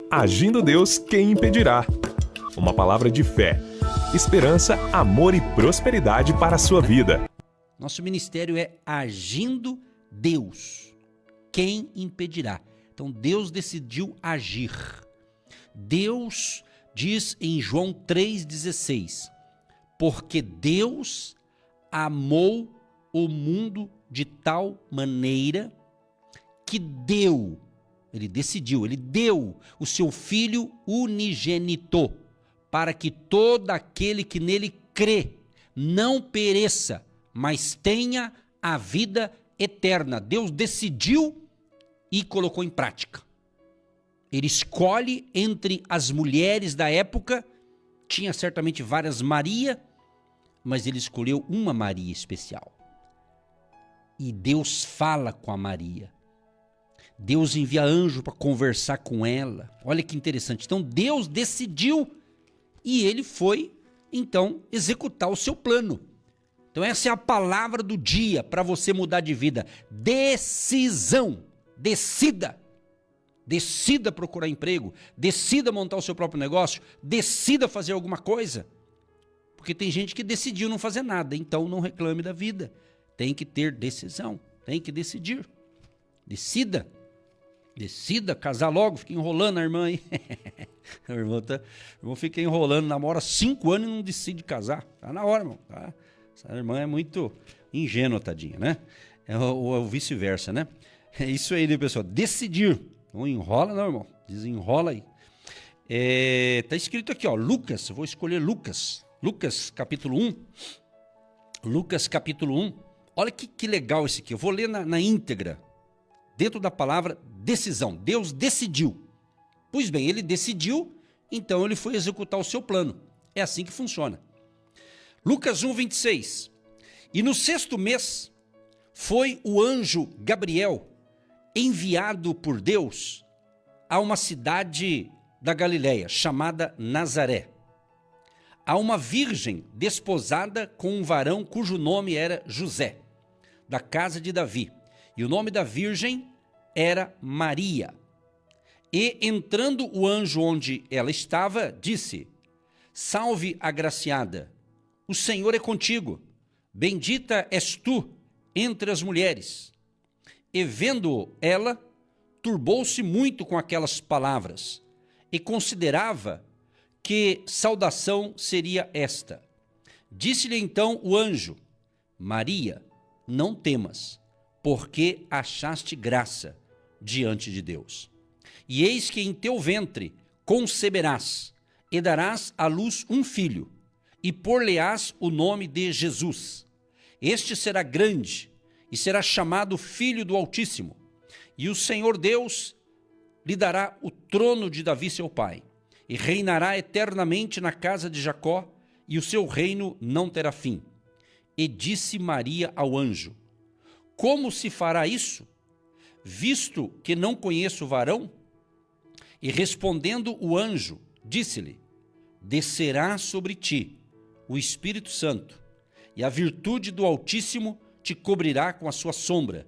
Agindo Deus, quem impedirá? Uma palavra de fé, esperança, amor e prosperidade para a sua vida. Nosso ministério é Agindo Deus, quem impedirá? Então Deus decidiu agir. Deus diz em João 3,16, porque Deus amou o mundo de tal maneira que ele deu o seu Filho unigênito, para que todo aquele que nele crê não pereça, mas tenha a vida eterna. Deus decidiu e colocou em prática. Ele escolhe entre as mulheres da época, tinha certamente várias Maria, mas ele escolheu uma Maria especial. E Deus fala com a Maria. Deus envia anjo para conversar com ela. Olha que interessante. Então Deus decidiu e ele foi, então, executar o seu plano. Então essa é a palavra do dia para você mudar de vida. Decisão. Decida. Decida procurar emprego. Decida montar o seu próprio negócio. Decida fazer alguma coisa. Porque tem gente que decidiu não fazer nada. Então não reclame da vida. Tem que ter decisão. Tem que decidir. Decida. Decida, casar logo, fica enrolando a irmã aí. O irmão fica enrolando, namora 5 anos e não decide casar. Tá na hora, irmão. Tá? Essa irmã é muito ingênua, tadinha, né? É o vice-versa, né? É isso aí, né, pessoal? Decidir. Não enrola não, irmão. Desenrola aí. Tá escrito aqui, ó, Lucas. Eu vou escolher Lucas. Lucas, capítulo 1. Lucas, capítulo 1. Olha que legal esse aqui. Eu vou ler na íntegra. Dentro da palavra decisão. Deus decidiu. Pois bem, ele decidiu, então ele foi executar o seu plano. É assim que funciona. Lucas 1, 26. E no 6º mês foi o anjo Gabriel enviado por Deus a uma cidade da Galileia, chamada Nazaré, a uma virgem desposada com um varão cujo nome era José, da casa de Davi. E o nome da virgem era Maria. E entrando o anjo onde ela estava, disse: Salve, agraciada, o Senhor é contigo, bendita és tu entre as mulheres. E vendo ela, turbou-se muito com aquelas palavras, e considerava que saudação seria esta. Disse-lhe então o anjo: Maria, não temas, porque achaste graça diante de Deus. E eis que em teu ventre conceberás, e darás à luz um filho, e por-lhe-ás o nome de Jesus. Este será grande, e será chamado Filho do Altíssimo. E o Senhor Deus lhe dará o trono de Davi seu pai, e reinará eternamente na casa de Jacó, e o seu reino não terá fim. E disse Maria ao anjo: Como se fará isso, visto que não conheço varão? E respondendo o anjo, disse-lhe: Descerá sobre ti o Espírito Santo, e a virtude do Altíssimo te cobrirá com a sua sombra,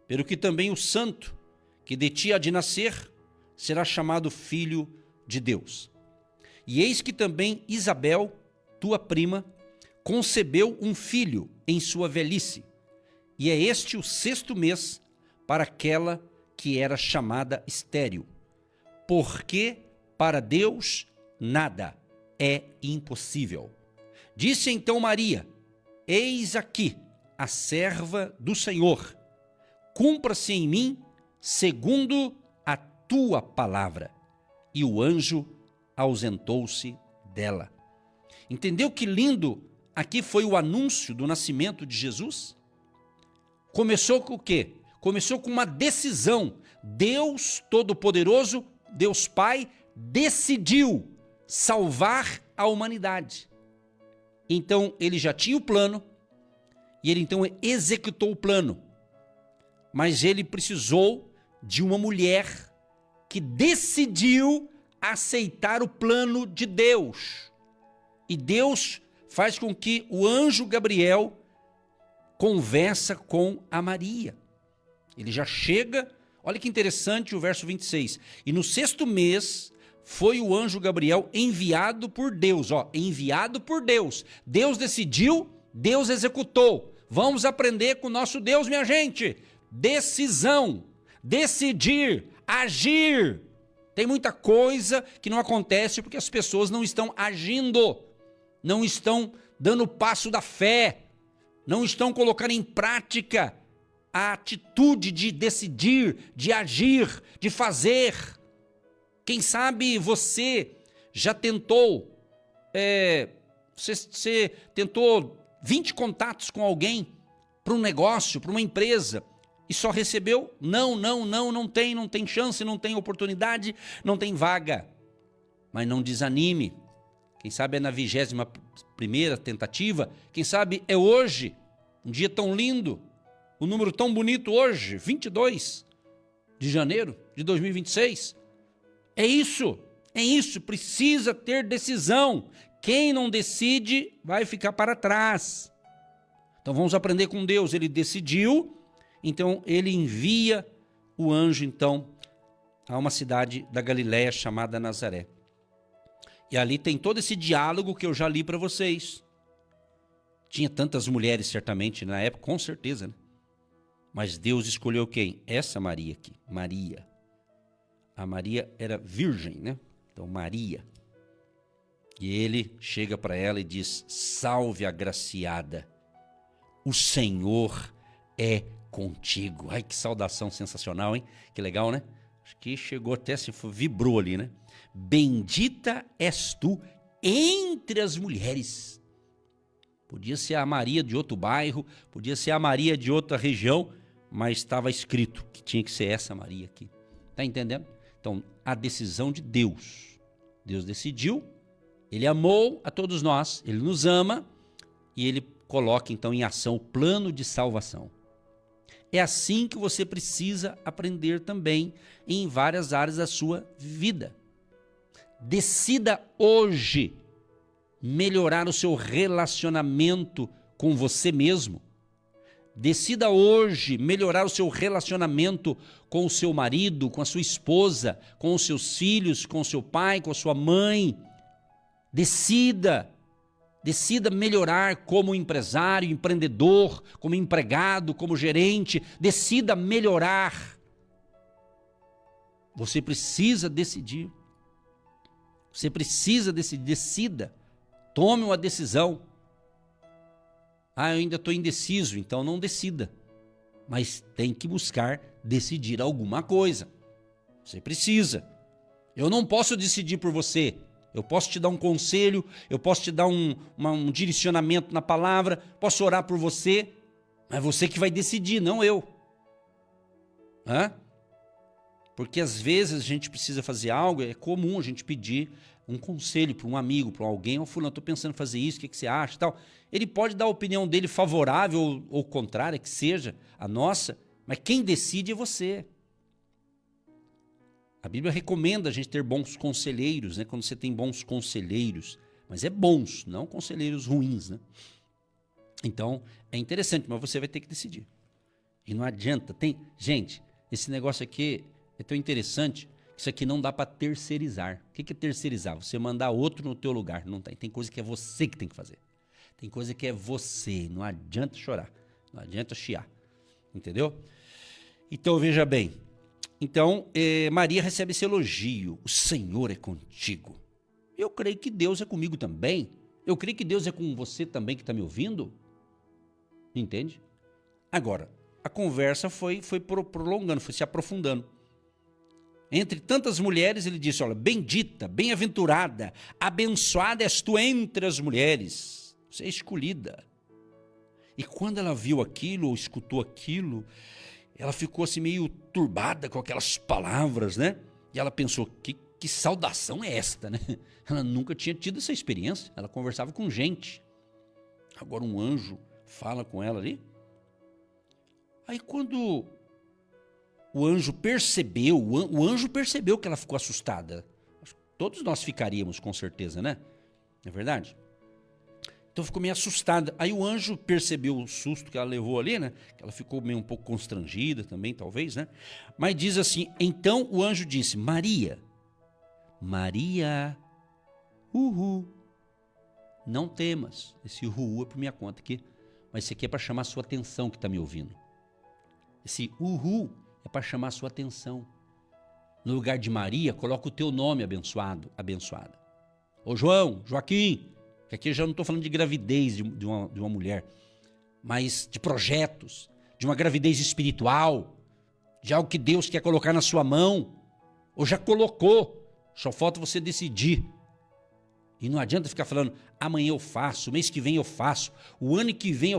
pelo que também o santo, que de ti há de nascer, será chamado Filho de Deus. E eis que também Isabel, tua prima, concebeu um filho em sua velhice, e é este o 6º mês para aquela que era chamada estéril, porque para Deus nada é impossível. Disse então Maria: Eis aqui a serva do Senhor, cumpra-se em mim segundo a tua palavra. E o anjo ausentou-se dela. Entendeu que lindo aqui foi o anúncio do nascimento de Jesus? Começou com o quê? Começou com uma decisão. Deus Todo-Poderoso, Deus Pai, decidiu salvar a humanidade. Então ele já tinha o plano, e ele então executou o plano. Mas ele precisou de uma mulher que decidiu aceitar o plano de Deus. E Deus faz com que o anjo Gabriel conversa com a Maria. Ele já chega, Olha que interessante o verso 26. E no 6º mês foi o anjo Gabriel enviado por Deus. Ó, enviado por Deus. Deus decidiu, Deus executou. Vamos aprender com o nosso Deus, minha gente. Decisão, decidir, agir. Tem muita coisa que não acontece porque as pessoas não estão agindo, não estão dando o passo da fé, não estão colocando em prática a atitude de decidir, de agir, de fazer. Quem sabe você já tentou, você tentou 20 contatos com alguém para um negócio, para uma empresa, e só recebeu não tem chance, não tem oportunidade, não tem vaga. Mas não desanime. Quem sabe é na 21ª tentativa, quem sabe é hoje, um dia tão lindo, um número tão bonito hoje, 22 de janeiro de 2026. É isso, precisa ter decisão. Quem não decide vai ficar para trás. Então vamos aprender com Deus. Ele decidiu, então ele envia o anjo então a uma cidade da Galiléia chamada Nazaré. E ali tem todo esse diálogo que eu já li para vocês. Tinha tantas mulheres certamente na época, com certeza, né? Mas Deus escolheu quem? Essa Maria aqui, Maria. A Maria era virgem, né? Então Maria. E ele chega para ela e diz: salve agraciada, o Senhor é contigo. Ai, que saudação sensacional, hein? Que legal, né? Acho que chegou até, se vibrou ali, né? Bendita és tu entre as mulheres. Podia ser a Maria de outro bairro, podia ser a Maria de outra região, mas estava escrito que tinha que ser essa Maria aqui. Tá entendendo? Então, a decisão de Deus. Deus decidiu, ele amou a todos nós, ele nos ama e ele coloca então em ação o plano de salvação. É assim que você precisa aprender também em várias áreas da sua vida. Decida hoje melhorar o seu relacionamento com você mesmo. Decida hoje melhorar o seu relacionamento com o seu marido, com a sua esposa, com os seus filhos, com o seu pai, com a sua mãe. Decida melhorar como empresário, empreendedor, como empregado, como gerente. Decida melhorar. Você precisa decidir. Você precisa decidir. Decida. Tome uma decisão. Eu ainda estou indeciso, então não decida. Mas tem que buscar decidir alguma coisa. Você precisa. Eu não posso decidir por você. Eu posso te dar um conselho, eu posso te dar um direcionamento na palavra, posso orar por você, mas você que vai decidir, não eu. Porque às vezes a gente precisa fazer algo, é comum a gente pedir um conselho para um amigo, para alguém, fulano, estou pensando em fazer isso, o que você acha e tal. Ele pode dar a opinião dele favorável ou contrária, que seja a nossa, mas quem decide é você. A Bíblia recomenda a gente ter bons conselheiros, né? Quando você tem bons conselheiros, mas é bons, não conselheiros ruins, né? Então, é interessante, mas você vai ter que decidir. E não adianta, gente, esse negócio aqui é tão interessante, isso aqui não dá para terceirizar. O que é terceirizar? Você mandar outro no teu lugar, não tem. Tem coisa que é você que tem que fazer. Tem coisa que é você, não adianta chorar, não adianta chiar, entendeu? Então, veja bem. Então, Maria recebe esse elogio. O Senhor é contigo. Eu creio que Deus é comigo também. Eu creio que Deus é com você também que está me ouvindo. Entende? Agora, a conversa foi prolongando, foi se aprofundando. Entre tantas mulheres, ele disse, olha, bendita, bem-aventurada, abençoada és tu entre as mulheres. Você é escolhida. E quando ela viu aquilo, ou escutou aquilo, ela ficou assim meio turbada com aquelas palavras, né? E ela pensou, que saudação é esta, né? Ela nunca tinha tido essa experiência. Ela conversava com gente. Agora um anjo fala com ela ali. Aí quando o anjo percebeu que ela ficou assustada. Todos nós ficaríamos com certeza, né? Não é verdade? Então ficou meio assustada. Aí o anjo percebeu o susto que ela levou ali, né? Que ela ficou meio um pouco constrangida também, talvez, né? Mas diz assim, então o anjo disse, Maria, Maria, não temas. Esse é por minha conta aqui. Mas isso aqui é para chamar a sua atenção que está me ouvindo. Esse é para chamar a sua atenção. No lugar de Maria, coloca o teu nome abençoado, abençoada. Ô João, Joaquim, que aqui eu já não estou falando de gravidez de uma mulher, mas de projetos, de uma gravidez espiritual, de algo que Deus quer colocar na sua mão, ou já colocou, só falta você decidir. E não adianta ficar falando, amanhã eu faço, mês que vem eu faço, o ano que vem,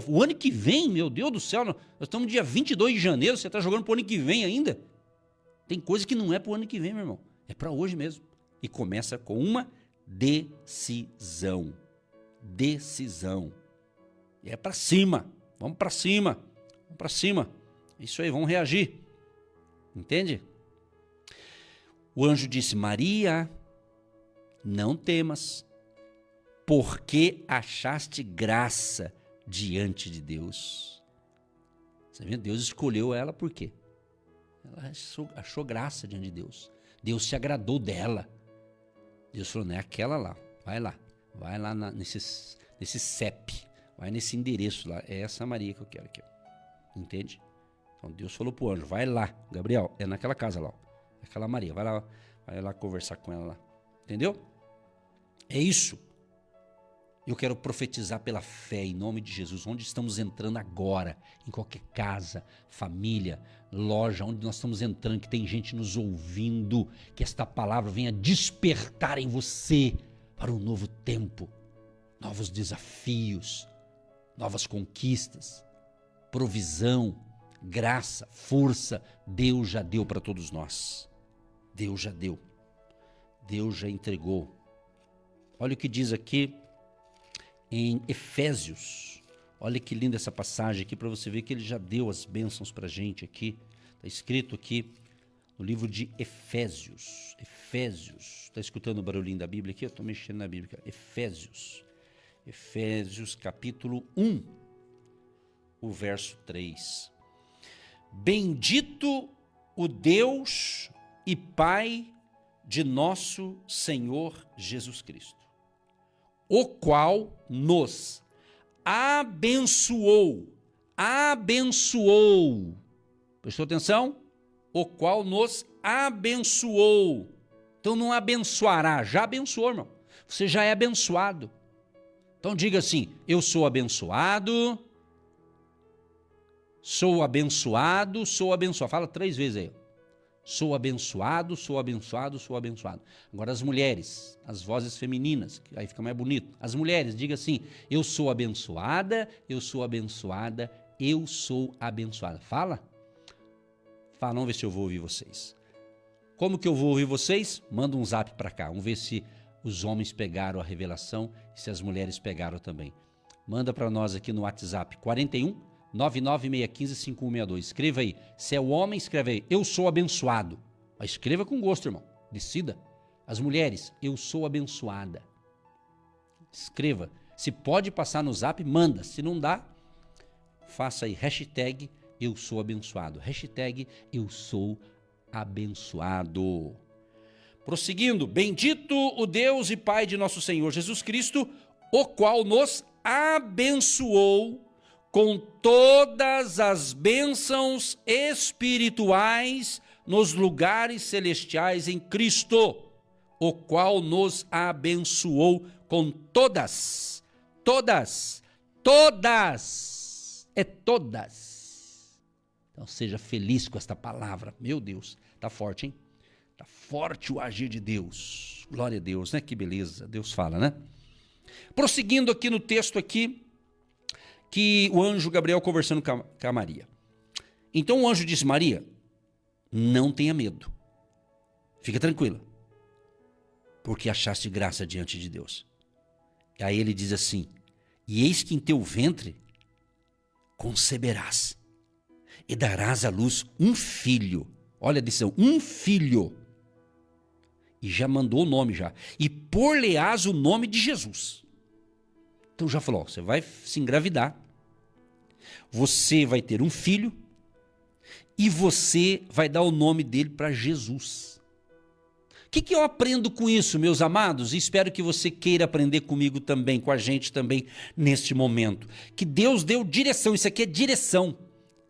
meu Deus do céu, nós estamos no dia 22 de janeiro, você está jogando para o ano que vem ainda? Tem coisa que não é para o ano que vem, meu irmão, é para hoje mesmo. E começa com uma decisão. Decisão. E é para cima, vamos para cima, vamos para cima. Isso aí, vamos reagir. Entende? O anjo disse, Maria, não temas, porque achaste graça diante de Deus. Você vê? Deus escolheu ela por quê? Ela achou graça diante de Deus. Deus se agradou dela. Deus falou, não é aquela lá, vai lá nesse CEP, vai nesse endereço lá, é essa Maria que eu quero aqui. Entende? Então Deus falou pro anjo, vai lá, Gabriel, é naquela casa lá, ó, aquela Maria, vai lá conversar com ela lá. Entendeu? É isso. Eu quero profetizar pela fé, em nome de Jesus, onde estamos entrando agora, em qualquer casa, família, loja, onde nós estamos entrando, que tem gente nos ouvindo, que esta palavra venha despertar em você para um novo tempo, novos desafios, novas conquistas, provisão, graça, força. Deus já deu para todos nós. Deus já deu. Deus já entregou. Olha o que diz aqui em Efésios. Olha que linda essa passagem aqui para você ver que ele já deu as bênçãos para a gente aqui. Está escrito aqui no livro de Efésios. Efésios. Está escutando o barulhinho da Bíblia aqui? Eu estou mexendo na Bíblia. Efésios. Efésios capítulo 1, o verso 3. Bendito o Deus e Pai de nosso Senhor Jesus Cristo, o qual nos abençoou. Prestou atenção? O qual nos abençoou. Então não abençoará, já abençoou, irmão. Você já é abençoado. Então diga assim, eu sou abençoado, sou abençoado, sou abençoado. Fala 3 vezes aí. Sou abençoado, sou abençoado, sou abençoado. Agora as mulheres, as vozes femininas, que aí fica mais bonito. As mulheres, diga assim, eu sou abençoada, eu sou abençoada, eu sou abençoada. Fala? Fala, vamos ver se eu vou ouvir vocês. Como que eu vou ouvir vocês? Manda um zap para cá, vamos ver se os homens pegaram a revelação e se as mulheres pegaram também. Manda para nós aqui no WhatsApp, 41 996155162. Escreva aí. Se é o homem, escreve aí. Eu sou abençoado. Mas escreva com gosto, irmão. Decida. As mulheres, eu sou abençoada. Escreva. Se pode passar no zap, manda. Se não dá, faça aí. Hashtag eu sou abençoado. Hashtag eu sou abençoado. Prosseguindo. Bendito o Deus e Pai de nosso Senhor Jesus Cristo, o qual nos abençoou com todas as bênçãos espirituais nos lugares celestiais em Cristo, o qual nos abençoou com todas. Então seja feliz com esta palavra. Meu Deus, tá forte, hein? Tá forte o agir de Deus. Glória a Deus, né? Que beleza, Deus fala, né? Prosseguindo aqui no texto aqui, que o anjo Gabriel conversando com a Maria. Então o anjo disse, Maria, não tenha medo. Fica tranquila. Porque achaste graça diante de Deus. E aí ele diz assim, e eis que em teu ventre conceberás e darás à luz um filho. Olha a decisão, um filho. E já mandou o nome já. E por-lhe-ás o nome de Jesus. Então já falou, ó, você vai se engravidar, você vai ter um filho e você vai dar o nome dele para Jesus. O que eu aprendo com isso, meus amados? E espero que você queira aprender comigo também, com a gente também, neste momento. Que Deus deu direção, isso aqui é direção.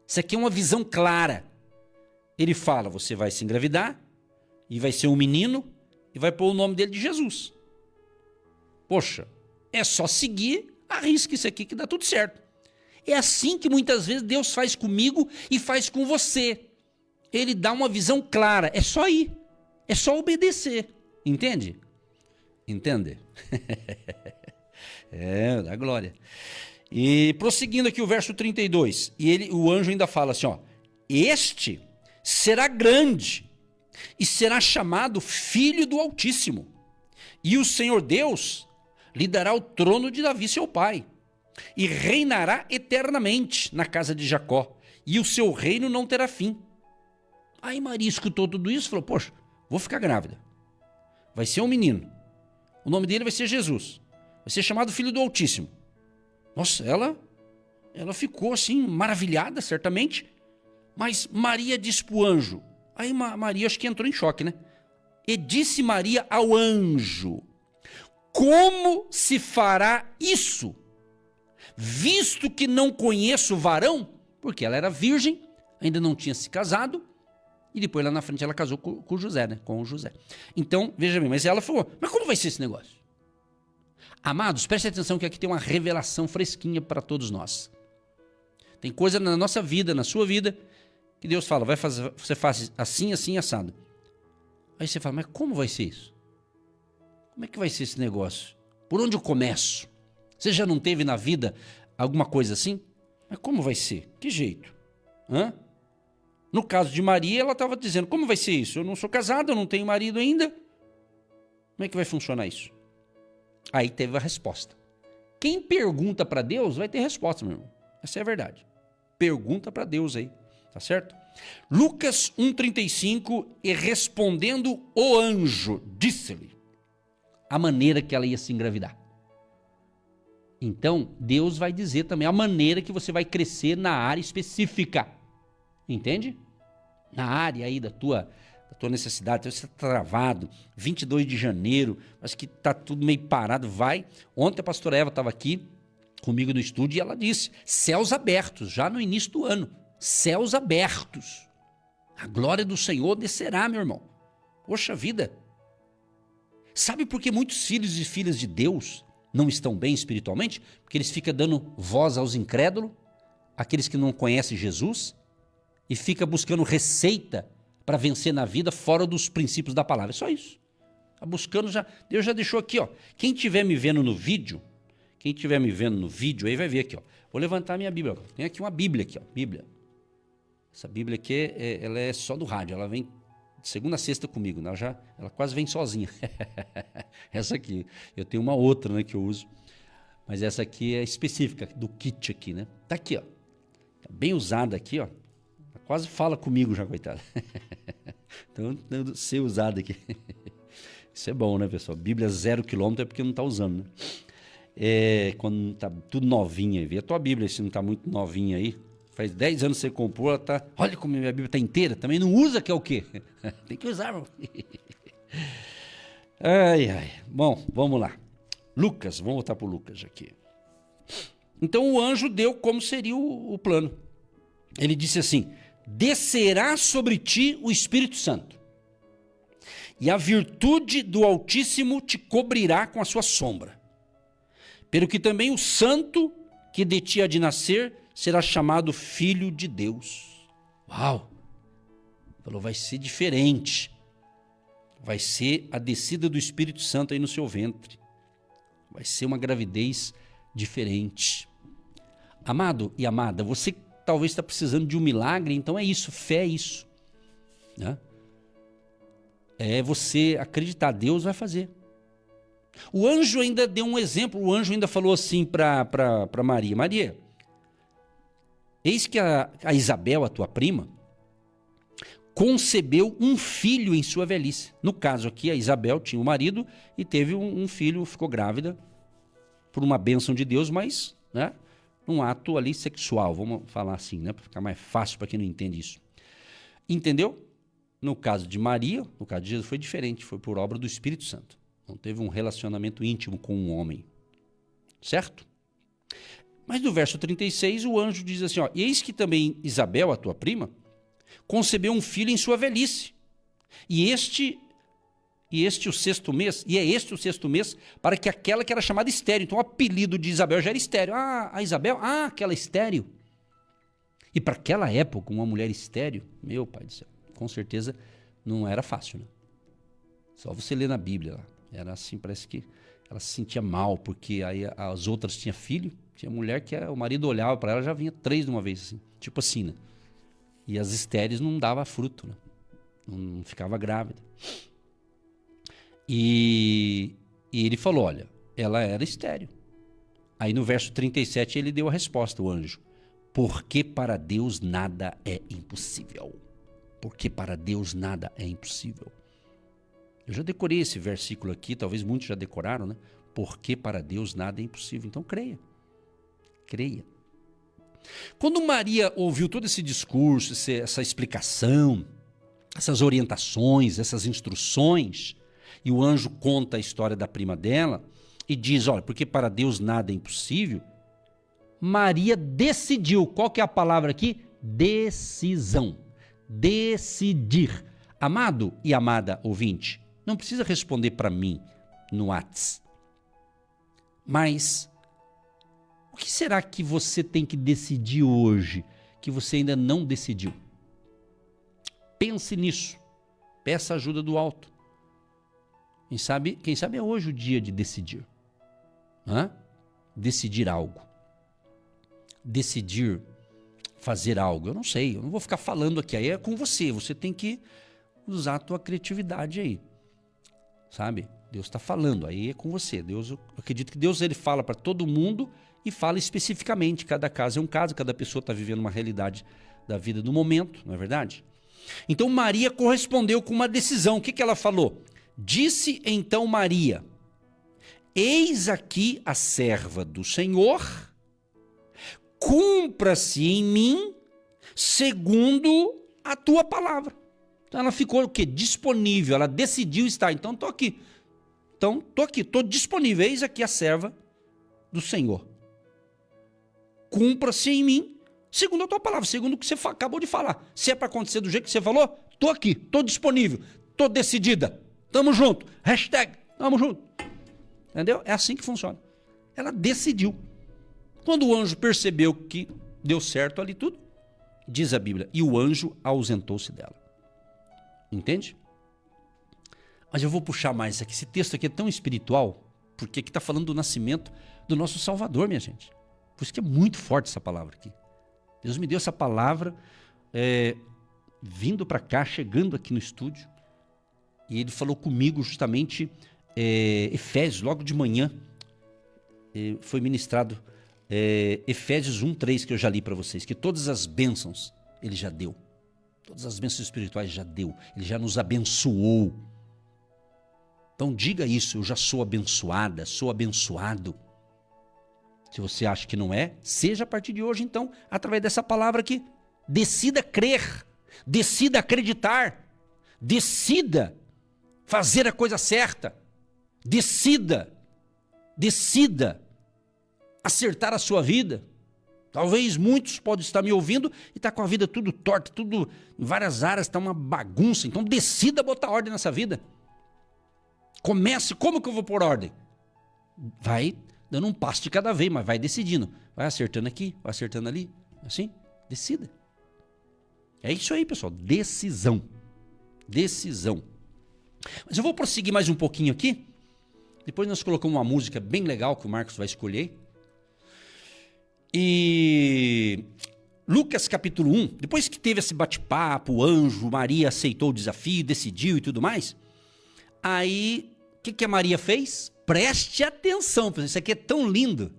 Isso aqui é uma visão clara. Ele fala, você vai se engravidar, e vai ser um menino, e vai pôr o nome dele de Jesus. Poxa, é só seguir, arrisca isso aqui que dá tudo certo. É assim que muitas vezes Deus faz comigo e faz com você. Ele dá uma visão clara, é só ir. É só obedecer, entende? Entende? Dá glória. E prosseguindo aqui o verso 32, o anjo ainda fala assim, ó, este será grande e será chamado Filho do Altíssimo, e o Senhor Deus lhe dará o trono de Davi seu pai, e reinará eternamente na casa de Jacó, e o seu reino não terá fim. Aí Maria escutou tudo isso e falou, poxa, vou ficar grávida. Vai ser um menino. O nome dele vai ser Jesus. Vai ser chamado Filho do Altíssimo. Nossa, ela ficou assim, maravilhada, certamente. Mas Maria disse para o anjo. Aí Maria acho que entrou em choque, né? E disse Maria ao anjo, como se fará isso? Visto que não conheço varão, porque ela era virgem, ainda não tinha se casado, e depois lá na frente ela casou com José, né? Com o José. Então, veja bem, mas ela falou, mas como vai ser esse negócio? Amados, preste atenção que aqui tem uma revelação fresquinha para todos nós. Tem coisa na nossa vida, na sua vida, que Deus fala, você faz assim, assim, assado. Aí você fala, mas como vai ser isso? Como é que vai ser esse negócio? Por onde eu começo? Você já não teve na vida alguma coisa assim? Mas como vai ser? Que jeito? Hã? No caso de Maria, ela estava dizendo, como vai ser isso? Eu não sou casada, eu não tenho marido ainda. Como é que vai funcionar isso? Aí teve a resposta. Quem pergunta para Deus vai ter resposta, meu irmão. Essa é a verdade. Pergunta para Deus aí, tá certo? Lucas 1,35, e respondendo o anjo, disse-lhe a maneira que ela ia se engravidar. Então, Deus vai dizer também a maneira que você vai crescer na área específica. Entende? Na área aí da tua necessidade, você está travado, 22 de janeiro, mas que está tudo meio parado, vai. Ontem a pastora Eva estava aqui comigo no estúdio e ela disse, céus abertos, já no início do ano, céus abertos. A glória do Senhor descerá, meu irmão. Poxa vida. Sabe por que muitos filhos e filhas de Deus não estão bem espiritualmente? Porque eles ficam dando voz aos incrédulos, aqueles que não conhecem Jesus, e fica buscando receita para vencer na vida fora dos princípios da palavra. É só isso. Está buscando já. Deus já deixou aqui, ó. Quem estiver me vendo no vídeo, aí vai ver aqui, ó. Vou levantar a minha Bíblia. Tem aqui uma Bíblia aqui, ó. Bíblia. Essa Bíblia aqui, ela é só do rádio. Ela vem de segunda a sexta comigo. Né? Ela quase vem sozinha. Essa aqui. Eu tenho uma outra, né, que eu uso. Mas essa aqui é específica do kit aqui, né? Tá aqui, ó. Tá bem usada aqui, ó. Quase fala comigo já, coitado. Então, ser usado aqui. Isso é bom, né, pessoal? Bíblia 0 km é porque não está usando, né? Quando tá tudo novinha. Vê a tua Bíblia, se não está muito novinha aí. Faz 10 anos que você comprou, ela tá... Olha como a minha Bíblia está inteira. Também não usa, que é o quê? Tem que usar, irmão. Ai. Bom, vamos lá. Lucas, vamos voltar para o Lucas aqui. Então, o anjo deu como seria o plano. Ele disse assim, descerá sobre ti o Espírito Santo, e a virtude do Altíssimo te cobrirá com a sua sombra. Pelo que também o santo que de ti há de nascer será chamado Filho de Deus. Uau! Falou, vai ser diferente. Vai ser a descida do Espírito Santo aí no seu ventre. Vai ser uma gravidez diferente. Amado e amada, você talvez está precisando de um milagre, então é isso, fé é isso. Né? É você acreditar, Deus vai fazer. O anjo ainda deu um exemplo, o anjo ainda falou assim para Maria, Maria, eis que a Isabel, a tua prima, concebeu um filho em sua velhice. No caso aqui, a Isabel tinha um marido e teve um filho, ficou grávida, por uma bênção de Deus, mas, né, um ato ali sexual, vamos falar assim, né, para ficar mais fácil para quem não entende isso. Entendeu? No caso de Maria, no caso de Jesus foi diferente, foi por obra do Espírito Santo. Não teve um relacionamento íntimo com um homem. Certo? Mas no verso 36 o anjo diz assim, ó, e eis que também Isabel, a tua prima, concebeu um filho em sua velhice. E este o sexto mês, e é este o sexto mês, para que aquela que era chamada estéril. Então o apelido de Isabel já era estéril. Ah, a Isabel, aquela estéril. E para aquela época, uma mulher estéril, meu pai do céu, com certeza não era fácil, né? Só você ler na Bíblia lá. Era assim, parece que ela se sentia mal, porque aí as outras tinham filho, tinha mulher que o marido olhava para ela, já vinha 3 de uma vez, assim, tipo assim, né? E as estéreis não dava fruto, né? Não ficava grávida. E ele falou, olha, ela era estéril. Aí no verso 37 ele deu a resposta, o anjo. Porque para Deus nada é impossível. Porque para Deus nada é impossível. Eu já decorei esse versículo aqui, talvez muitos já decoraram, né? Porque para Deus nada é impossível. Então creia. Creia. Quando Maria ouviu todo esse discurso, essa explicação, essas orientações, essas instruções, e o anjo conta a história da prima dela e diz, olha, porque para Deus nada é impossível, Maria decidiu. Qual que é a palavra aqui? Decisão. Decidir. Amado e amada ouvinte, não precisa responder para mim no WhatsApp. Mas o que será que você tem que decidir hoje que você ainda não decidiu? Pense nisso. Peça ajuda do alto. Quem sabe é hoje o dia de decidir. Decidir algo. Decidir fazer algo. Eu não sei, eu não vou ficar falando aqui. Aí é com você. Você tem que usar a tua criatividade aí. Sabe? Deus está falando, aí é com você. Deus, eu acredito que Deus ele fala para todo mundo e fala especificamente. Cada caso é um caso, cada pessoa está vivendo uma realidade da vida do momento, não é verdade? Então Maria correspondeu com uma decisão. O que ela falou? Disse então Maria, eis aqui a serva do Senhor, cumpra-se em mim segundo a tua palavra. Então ela ficou o quê? Disponível, ela decidiu estar. Então estou aqui. Estou disponível. Eis aqui a serva do Senhor. Cumpra-se em mim segundo a tua palavra, segundo o que você acabou de falar. Se é para acontecer do jeito que você falou, estou aqui, estou disponível, estou decidida. Tamo junto. Hashtag, tamo junto. Entendeu? É assim que funciona. Ela decidiu. Quando o anjo percebeu que deu certo ali tudo, diz a Bíblia, e o anjo ausentou-se dela. Entende? Mas eu vou puxar mais isso aqui. Esse texto aqui é tão espiritual, porque aqui está falando do nascimento do nosso Salvador, minha gente. Por isso que é muito forte essa palavra aqui. Deus me deu essa palavra vindo para cá, chegando aqui no estúdio, e ele falou comigo justamente Efésios, logo de manhã, foi ministrado Efésios 1:3, que eu já li para vocês, que todas as bênçãos ele já deu. Todas as bênçãos espirituais já deu. Ele já nos abençoou. Então diga isso, eu já sou abençoada, sou abençoado. Se você acha que não é, seja a partir de hoje, então, através dessa palavra aqui. Decida crer, decida acreditar, decida fazer a coisa certa, decida acertar a sua vida. Talvez muitos podem estar me ouvindo e estar com a vida tudo torta, tudo em várias áreas, está uma bagunça. Então decida botar ordem nessa vida. Comece, como que eu vou pôr ordem? Vai dando um passo de cada vez, mas vai decidindo. Vai acertando aqui, vai acertando ali. Assim, decida. É isso aí, pessoal. Decisão. Decisão. Mas eu vou prosseguir mais um pouquinho aqui. Depois nós colocamos uma música bem legal que o Marcos vai escolher. E Lucas capítulo 1, depois que teve esse bate-papo, o anjo, Maria aceitou o desafio, decidiu e tudo mais. Aí, o que a Maria fez? Preste atenção, isso aqui é tão lindo,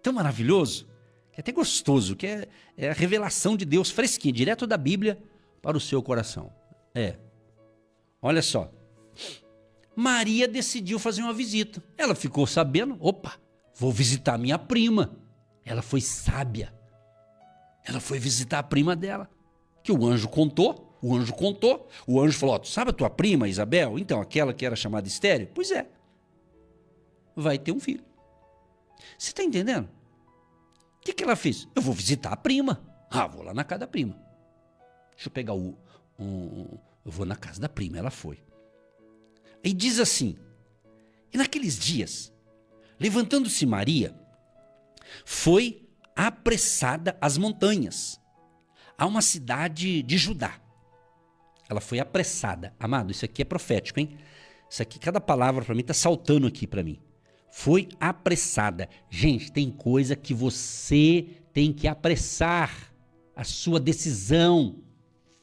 tão maravilhoso, que é até gostoso, que é a revelação de Deus fresquinha, direto da Bíblia para o seu coração. Olha só, Maria decidiu fazer uma visita. Ela ficou sabendo, opa, Vou visitar minha prima. Ela foi sábia. Ela foi visitar a prima dela. Que o anjo contou. O anjo falou, ó, sabe a tua prima, Isabel? Então, aquela que era chamada estéril? Pois é. Vai ter um filho. Você está entendendo? O que ela fez? Eu vou visitar a prima. Vou lá na casa da prima. Deixa eu pegar eu vou na casa da prima. Ela foi. E diz assim, e naqueles dias, levantando-se Maria, foi apressada às montanhas, a uma cidade de Judá. Ela foi apressada. Amado, isso aqui é profético, hein? Isso aqui, cada palavra para mim está saltando aqui para mim. Foi apressada. Gente, tem coisa que você tem que apressar a sua decisão.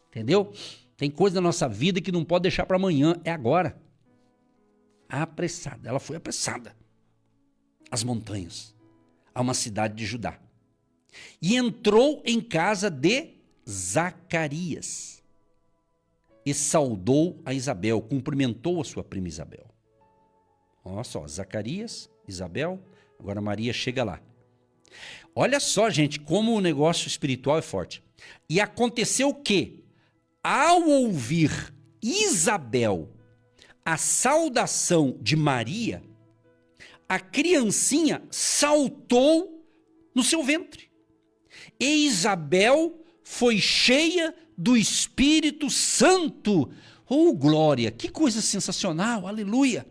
Entendeu? Tem coisa na nossa vida que não pode deixar para amanhã, é agora. Apressada. Ela foi apressada às montanhas, a uma cidade de Judá. E entrou em casa de Zacarias e saudou a Isabel, cumprimentou a sua prima Isabel. Olha só, Zacarias, Isabel, agora Maria chega lá. Olha só, gente, como o negócio espiritual é forte. E aconteceu que, ao ouvir Isabel a saudação de Maria, a criancinha saltou no seu ventre. E Isabel foi cheia do Espírito Santo. Oh, glória! Que coisa sensacional! Aleluia!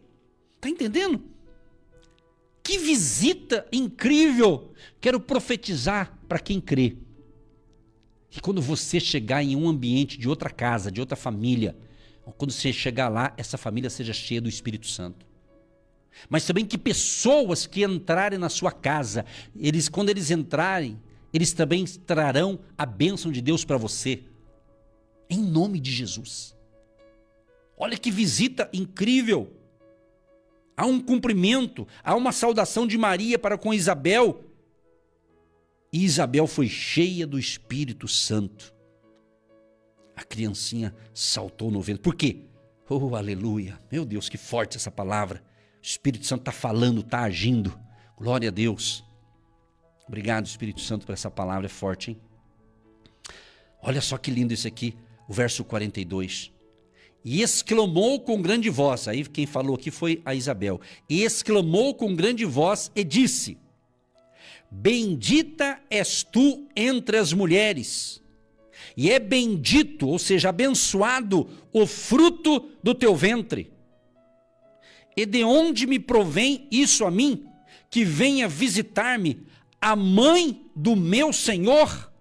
Está entendendo? Que visita incrível! Quero profetizar para quem crê. Que quando você chegar em um ambiente de outra casa, de outra família, quando você chegar lá, essa família seja cheia do Espírito Santo. Mas também que pessoas que entrarem na sua casa, quando eles entrarem, eles também trarão a bênção de Deus para você. Em nome de Jesus. Olha que visita incrível. Há um cumprimento, há uma saudação de Maria para com Isabel. E Isabel foi cheia do Espírito Santo. A criancinha saltou no vento. Por quê? Oh, aleluia. Meu Deus, que forte essa palavra. O Espírito Santo está falando, está agindo. Glória a Deus. Obrigado, Espírito Santo, por essa palavra, é forte, hein? Olha só que lindo isso aqui, o verso 42. E exclamou com grande voz, aí quem falou aqui foi a Isabel. E exclamou com grande voz e disse: bendita és tu entre as mulheres, e é bendito, ou seja, abençoado, o fruto do teu ventre. E de onde me provém isso a mim, que venha visitar-me a mãe do meu Senhor?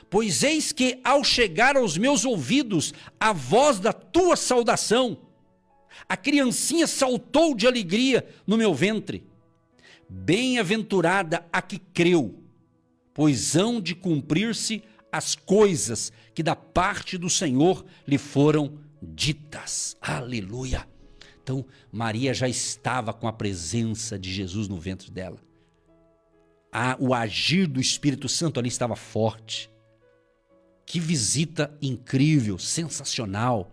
Pois eis que, ao chegar aos meus ouvidos a voz da tua saudação, a criancinha saltou de alegria no meu ventre. Bem-aventurada a que creu, pois hão de cumprir-se as coisas que da parte do Senhor lhe foram ditas. Aleluia! Então, Maria já estava com a presença de Jesus no ventre dela. O agir do Espírito Santo ali estava forte. Que visita incrível, sensacional.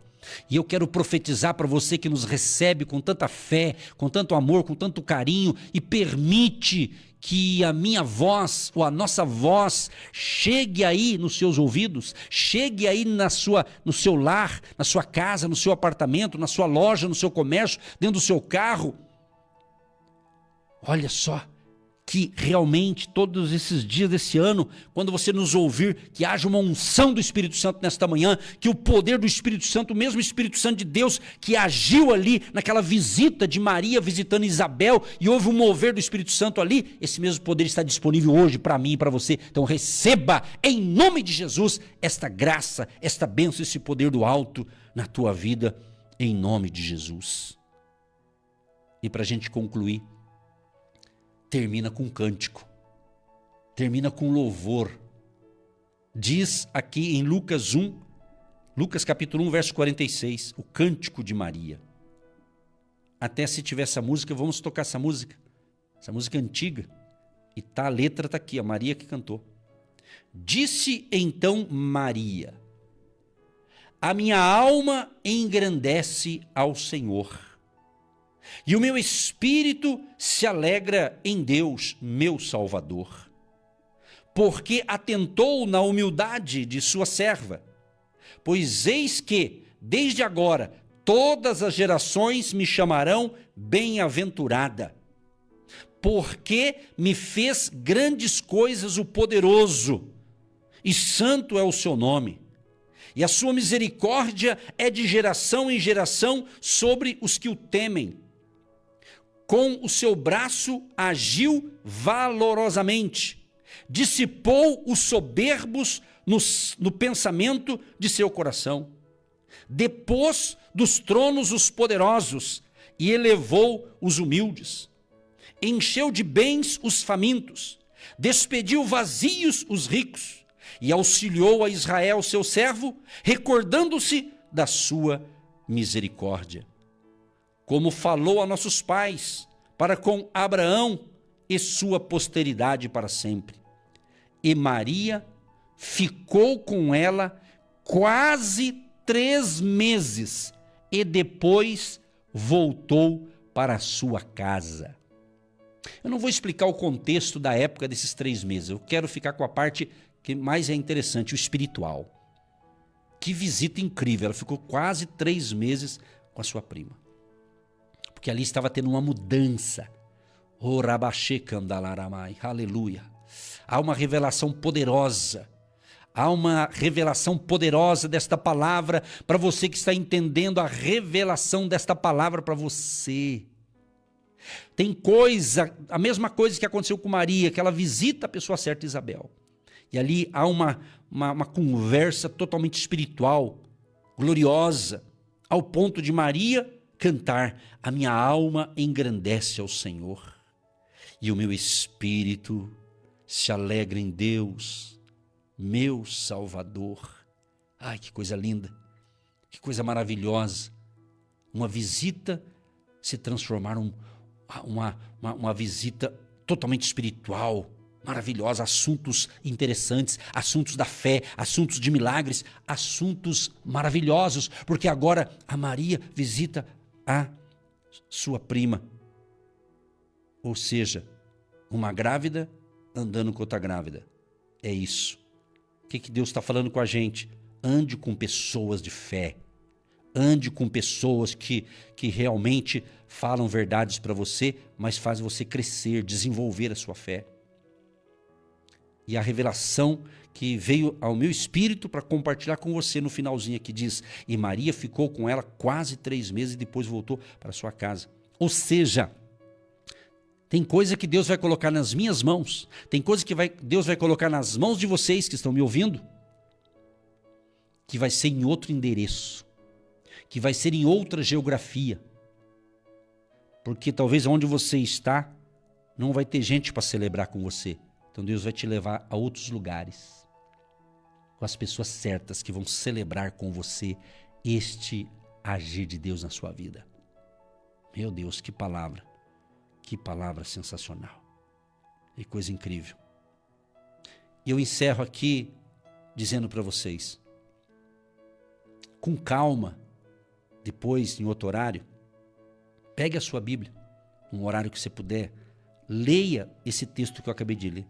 E eu quero profetizar para você que nos recebe com tanta fé, com tanto amor, com tanto carinho e permite que a minha voz, ou a nossa voz, chegue aí nos seus ouvidos, chegue aí no seu lar, na sua casa, no seu apartamento, na sua loja, no seu comércio, dentro do seu carro. Olha só, que realmente todos esses dias desse ano, quando você nos ouvir, que haja uma unção do Espírito Santo nesta manhã, que o poder do Espírito Santo, o mesmo Espírito Santo de Deus que agiu ali naquela visita de Maria visitando Isabel e houve um mover do Espírito Santo ali, esse mesmo poder está disponível hoje para mim e para você. Então receba em nome de Jesus esta graça, esta bênção, esse poder do alto na tua vida, em nome de Jesus. E para a gente concluir, termina com cântico, termina com louvor. Diz aqui em Lucas capítulo 1, verso 46, o cântico de Maria. Até se tiver essa música, vamos tocar essa música antiga, e a letra está aqui, a Maria que cantou. Disse então Maria: a minha alma engrandece ao Senhor, E o meu espírito se alegra em Deus, meu Salvador, porque atentou na humildade de sua serva. Pois eis que, desde agora, todas as gerações me chamarão bem-aventurada, porque me fez grandes coisas o poderoso, e santo é o seu nome. E a sua misericórdia é de geração em geração sobre os que o temem. Com o seu braço agiu valorosamente, dissipou os soberbos no pensamento de seu coração, depôs dos tronos os poderosos e elevou os humildes. Encheu de bens os famintos, despediu vazios os ricos e auxiliou a Israel, seu servo, recordando-se da sua misericórdia. Como falou a nossos pais, para com Abraão e sua posteridade para sempre. E Maria ficou com ela quase 3 meses e depois voltou para a sua casa. Eu não vou explicar o contexto da época desses 3 meses. Eu quero ficar com a parte que mais é interessante, o espiritual. Que visita incrível. Ela ficou quase 3 meses com a sua prima. Porque ali estava tendo uma mudança. Oh, Rabaxê Candalaramai. Aleluia. Há uma revelação poderosa. Há uma revelação poderosa desta palavra para você que está entendendo a revelação desta palavra para você. Tem coisa, a mesma coisa que aconteceu com Maria, que ela visita a pessoa certa, Isabel. E ali há uma conversa totalmente espiritual, gloriosa, ao ponto de Maria cantar: a minha alma engrandece ao Senhor, e o meu espírito se alegra em Deus, meu Salvador. Ai, que coisa linda, que coisa maravilhosa. Uma visita se transformar uma visita totalmente espiritual, maravilhosa, assuntos interessantes, assuntos da fé, assuntos de milagres, assuntos maravilhosos, porque agora a Maria visita a sua prima, ou seja, uma grávida andando com outra grávida. É isso. O que Deus está falando com a gente? Ande com pessoas de fé. Ande com pessoas que realmente falam verdades para você, mas fazem você crescer, desenvolver a sua fé. E a revelação que veio ao meu espírito para compartilhar com você no finalzinho aqui diz: e Maria ficou com ela quase 3 meses e depois voltou para sua casa. Ou seja, tem coisa que Deus vai colocar nas minhas mãos, tem coisa que Deus vai colocar nas mãos de vocês que estão me ouvindo, que vai ser em outro endereço, que vai ser em outra geografia. Porque talvez onde você está, não vai ter gente para celebrar com você. Então Deus vai te levar a outros lugares, com as pessoas certas que vão celebrar com você este agir de Deus na sua vida. Meu Deus, que palavra sensacional, que coisa incrível. E eu encerro aqui dizendo para vocês, com calma, depois em outro horário, pegue a sua Bíblia, num horário que você puder, leia esse texto que eu acabei de ler.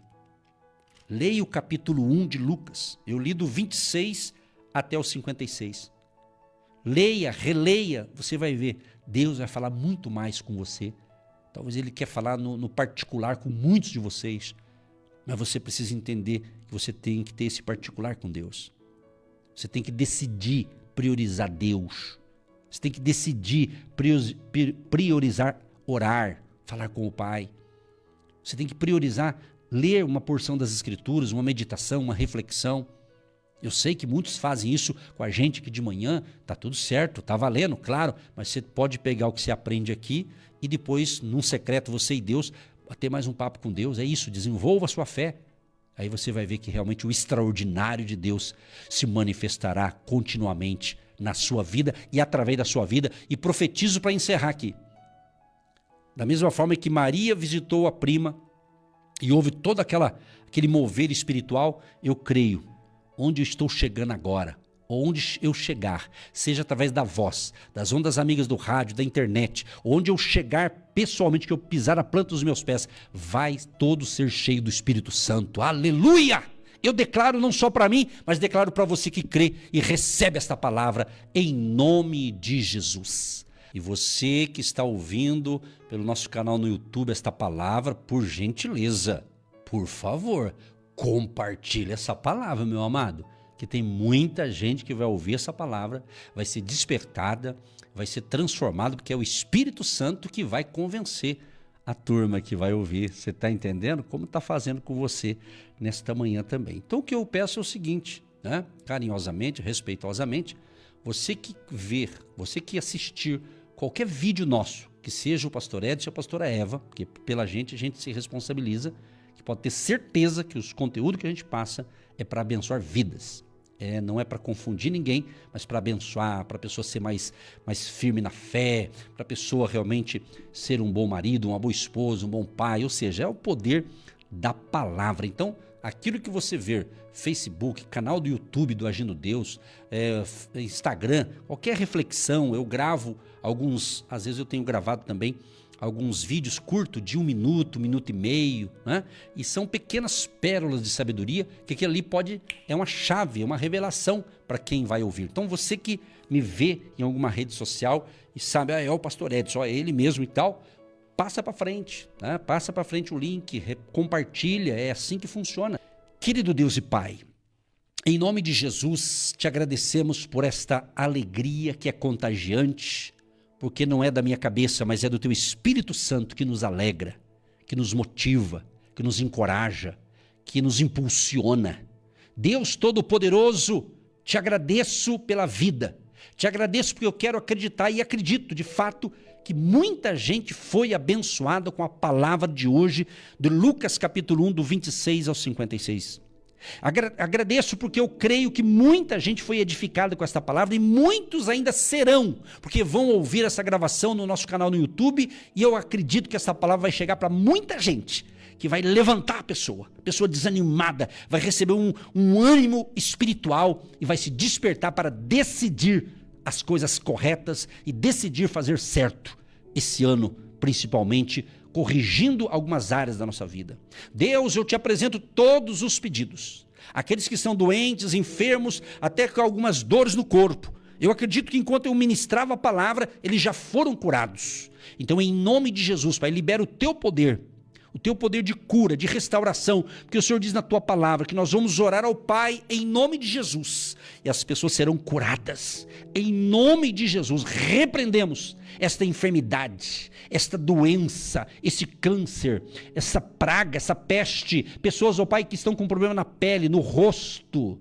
Leia o capítulo 1 de Lucas. Eu li do 26 até o 56. Leia, releia, você vai ver. Deus vai falar muito mais com você. Talvez Ele quer falar no particular com muitos de vocês. Mas você precisa entender que você tem que ter esse particular com Deus. Você tem que decidir priorizar Deus. Você tem que decidir priorizar orar, falar com o Pai. Você tem que priorizar ler uma porção das Escrituras, uma meditação, uma reflexão. Eu sei que muitos fazem isso com a gente que de manhã está tudo certo, está valendo, claro, mas você pode pegar o que você aprende aqui e depois, num secreto, você e Deus, bater mais um papo com Deus. É isso, desenvolva a sua fé. Aí você vai ver que realmente o extraordinário de Deus se manifestará continuamente na sua vida e através da sua vida. E profetizo para encerrar aqui. Da mesma forma que Maria visitou a prima e houve todo aquele mover espiritual, eu creio, onde eu estou chegando agora, onde eu chegar, seja através da voz, das ondas amigas do rádio, da internet, onde eu chegar pessoalmente, que eu pisar a planta dos meus pés, vai todo ser cheio do Espírito Santo. Aleluia! Eu declaro não só para mim, mas declaro para você que crê e recebe esta palavra em nome de Jesus. E você que está ouvindo pelo nosso canal no YouTube esta palavra, por gentileza, por favor, compartilhe essa palavra, meu amado, que tem muita gente que vai ouvir essa palavra, vai ser despertada, vai ser transformada, porque é o Espírito Santo que vai convencer a turma que vai ouvir. Você está entendendo? Como está fazendo com você nesta manhã também. Então o que eu peço é o seguinte, né? Carinhosamente, respeitosamente, você que ver, você que assistir qualquer vídeo nosso, que seja o pastor Edson ou a pastora Eva, porque pela gente a gente se responsabiliza, que pode ter certeza que os conteúdos que a gente passa é para abençoar vidas. Não é para confundir ninguém, mas para abençoar, para a pessoa ser mais firme na fé, para a pessoa realmente ser um bom marido, uma boa esposa, um bom pai, ou seja, é o poder da palavra. Então, aquilo que você ver, Facebook, canal do YouTube do Agindo Deus, Instagram, qualquer reflexão, eu gravo alguns, às vezes eu tenho gravado também alguns vídeos curtos de 1 minuto, 1 minuto e meio, né? E são pequenas pérolas de sabedoria que aquilo ali é uma chave, é uma revelação para quem vai ouvir. Então você que me vê em alguma rede social e sabe, é o pastor Edson, é ele mesmo e tal, passa para frente, né? Passa para frente o link, compartilha, é assim que funciona. Querido Deus e Pai, em nome de Jesus, te agradecemos por esta alegria que é contagiante, porque não é da minha cabeça, mas é do teu Espírito Santo que nos alegra, que nos motiva, que nos encoraja, que nos impulsiona. Deus Todo-Poderoso, te agradeço pela vida, te agradeço porque eu quero acreditar e acredito de fato que muita gente foi abençoada com a palavra de hoje, de Lucas capítulo 1, do 26 ao 56. Agradeço porque eu creio que muita gente foi edificada com esta palavra e muitos ainda serão, porque vão ouvir essa gravação no nosso canal no YouTube e eu acredito que essa palavra vai chegar para muita gente, que vai levantar a pessoa desanimada, vai receber um ânimo espiritual e vai se despertar para decidir as coisas corretas e decidir fazer certo esse ano, principalmente corrigindo algumas áreas da nossa vida. Deus, eu te apresento todos os pedidos. Aqueles que estão doentes, enfermos, até com algumas dores no corpo. Eu acredito que enquanto eu ministrava a palavra, eles já foram curados. Então, em nome de Jesus, Pai, libera o teu poder de cura, de restauração, porque o Senhor diz na tua palavra que nós vamos orar ao Pai em nome de Jesus e as pessoas serão curadas. Em nome de Jesus, repreendemos esta enfermidade, esta doença, esse câncer, essa praga, essa peste. Pessoas, ó Pai, que estão com problema na pele, no rosto,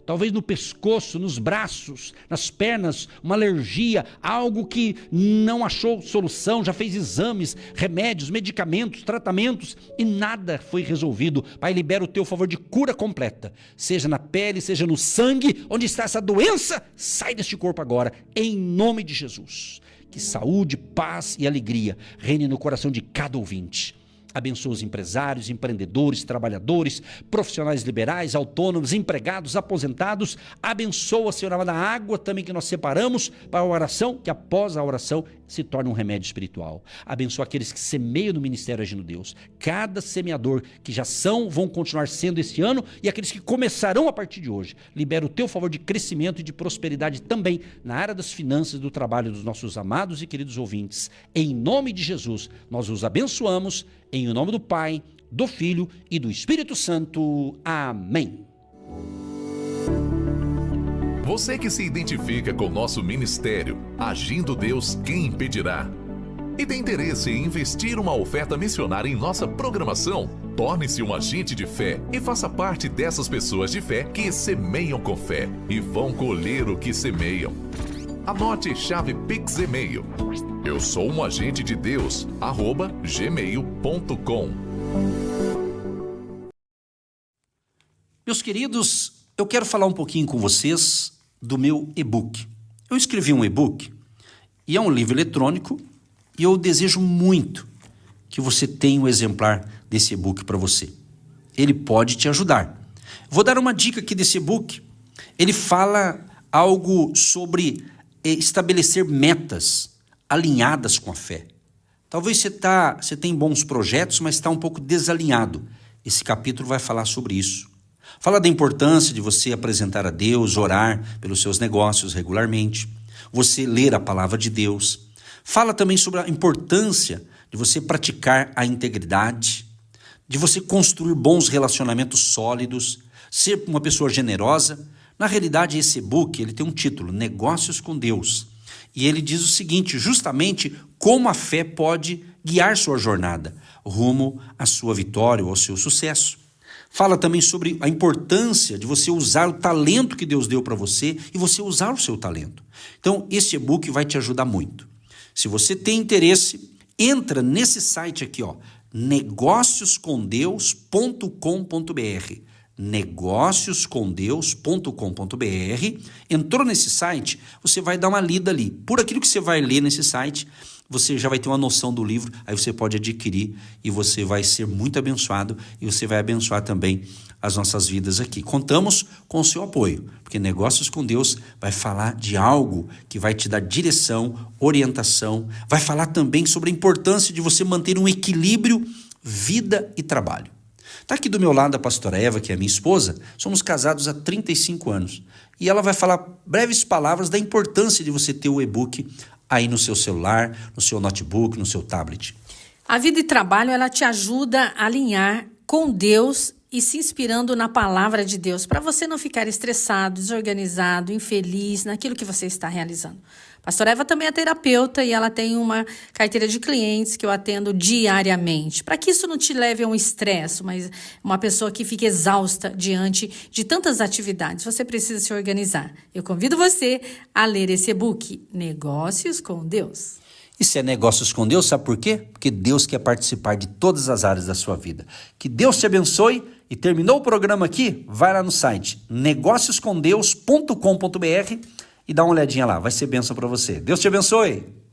talvez no pescoço, nos braços, nas pernas, uma alergia, algo que não achou solução, já fez exames, remédios, medicamentos, tratamentos e nada foi resolvido. Pai, libera o teu favor de cura completa, seja na pele, seja no sangue, onde está essa doença, sai deste corpo agora, em nome de Jesus. Que saúde, paz e alegria reine no coração de cada ouvinte. Abençoa os empresários, empreendedores, trabalhadores, profissionais liberais, autônomos, empregados, aposentados. Abençoa, Senhor, a água também que nós separamos para a oração, que após a oração se torna um remédio espiritual. Abençoa aqueles que semeiam no Ministério Agindo Deus. Cada semeador que já vão continuar sendo esse ano e aqueles que começarão a partir de hoje. Libera o teu favor de crescimento e de prosperidade também na área das finanças e do trabalho dos nossos amados e queridos ouvintes. Em nome de Jesus, nós os abençoamos. Em nome do Pai, do Filho e do Espírito Santo. Amém. Você que se identifica com o nosso ministério, Agindo Deus, quem impedirá? E tem interesse em investir uma oferta missionária em nossa programação? Torne-se um agente de fé e faça parte dessas pessoas de fé que semeiam com fé e vão colher o que semeiam. Anote chave Pix e-mail. Eu sou um agente de Deus, @gmail.com. Meus queridos, eu quero falar um pouquinho com vocês do meu e-book. Eu escrevi um e-book e é um livro eletrônico e eu desejo muito que você tenha um exemplar desse e-book para você. Ele pode te ajudar. Vou dar uma dica aqui desse e-book. ele fala algo sobre estabelecer metas alinhadas com a fé. Talvez você tem bons projetos, mas está um pouco desalinhado. Esse capítulo vai falar sobre isso. Fala da importância de você apresentar a Deus, orar pelos seus negócios regularmente, você ler a palavra de Deus. Fala também sobre a importância de você praticar a integridade, de você construir bons relacionamentos sólidos, ser uma pessoa generosa. Na realidade, esse e-book ele tem um título, Negócios com Deus. E ele diz o seguinte, justamente como a fé pode guiar sua jornada rumo à sua vitória ou ao seu sucesso. Fala também sobre a importância de você usar o talento que Deus deu para você e você usar o seu talento. Então, esse e-book vai te ajudar muito. Se você tem interesse, entra nesse site aqui, negócioscomdeus.com.br. negócioscomdeus.com.br. Entrou nesse site, você vai dar uma lida ali. Por aquilo que você vai ler nesse site, você já vai ter uma noção do livro, aí você pode adquirir e você vai ser muito abençoado e você vai abençoar também as nossas vidas aqui. Contamos com o seu apoio, porque Negócios com Deus vai falar de algo que vai te dar direção, orientação, vai falar também sobre a importância de você manter um equilíbrio vida e trabalho. Está aqui do meu lado a pastora Eva, que é minha esposa, somos casados há 35 anos. E ela vai falar breves palavras da importância de você ter o e-book aí no seu celular, no seu notebook, no seu tablet. A vida e trabalho, ela te ajuda a alinhar com Deus e se inspirando na palavra de Deus, para você não ficar estressado, desorganizado, infeliz naquilo que você está realizando. Pastora Eva também é terapeuta e ela tem uma carteira de clientes que eu atendo diariamente. Para que isso não te leve a um estresse, mas uma pessoa que fica exausta diante de tantas atividades, você precisa se organizar. Eu convido você a ler esse e-book, Negócios com Deus. Isso é Negócios com Deus, sabe por quê? Porque Deus quer participar de todas as áreas da sua vida. Que Deus te abençoe e terminou o programa aqui? Vai lá no site negócioscomdeus.com.br e dá uma olhadinha lá, vai ser bênção para você. Deus te abençoe!